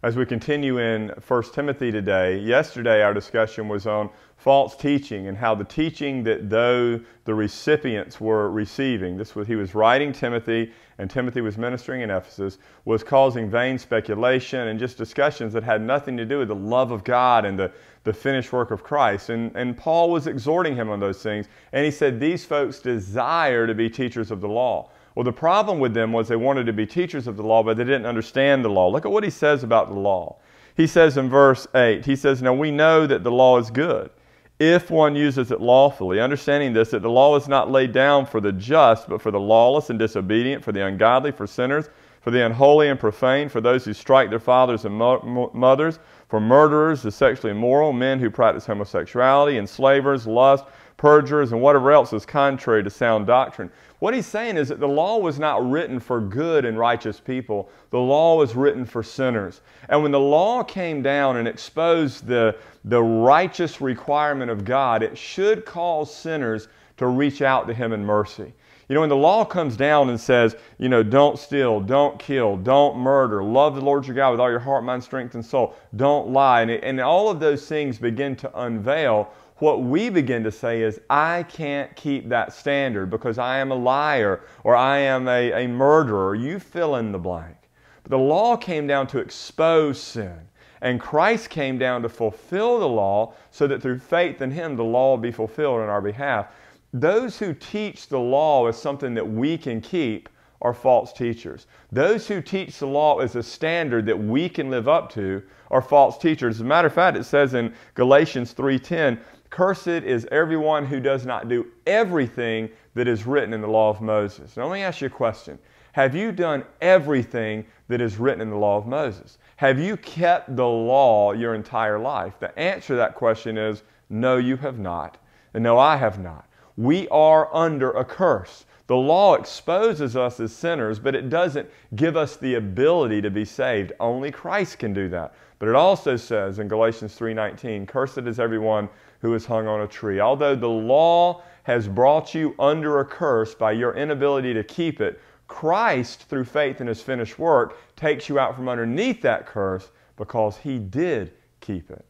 As we continue in 1 Timothy today, yesterday our discussion was on false teaching and how the teaching that the recipients were receiving, he was writing Timothy, and Timothy was ministering in Ephesus, was causing vain speculation and just discussions that had nothing to do with the love of God and the finished work of Christ. And Paul was exhorting him on those things, and he said these folks desire to be teachers of the law. Well, the problem with them was they wanted to be teachers of the law, but they didn't understand the law. Look at what he says about the law. He says in verse 8, he says, "Now we know that the law is good, if one uses it lawfully, understanding this, that the law is not laid down for the just, but for the lawless and disobedient, for the ungodly, for sinners, for the unholy and profane, for those who strike their fathers and mothers, for murderers, the sexually immoral, men who practice homosexuality, enslavers, lust, perjurers, and whatever else is contrary to sound doctrine." What he's saying is that the law was not written for good and righteous people. The law was written for sinners. And when the law came down and exposed the righteous requirement of God, it should cause sinners to reach out to Him in mercy. You know, when the law comes down and says, you know, don't steal, don't kill, don't murder, love the Lord your God with all your heart, mind, strength, and soul, don't lie, and all of those things begin to unveil, what we begin to say is, I can't keep that standard because I am a liar or I am a murderer. You fill in the blank. But the law came down to expose sin. And Christ came down to fulfill the law so that through faith in Him, the law will be fulfilled on our behalf. Those who teach the law as something that we can keep are false teachers. Those who teach the law as a standard that we can live up to are false teachers. As a matter of fact, it says in Galatians 3:10, "Cursed is everyone who does not do everything that is written in the law of Moses." Now let me ask you a question. Have you done everything that is written in the law of Moses? Have you kept the law your entire life? The answer to that question is, no, you have not. And no, I have not. We are under a curse. The law exposes us as sinners, but it doesn't give us the ability to be saved. Only Christ can do that. But it also says in Galatians 3:19, "Cursed is everyone who is hung on a tree." Although the law has brought you under a curse by your inability to keep it, Christ, through faith in His finished work, takes you out from underneath that curse because He did keep it.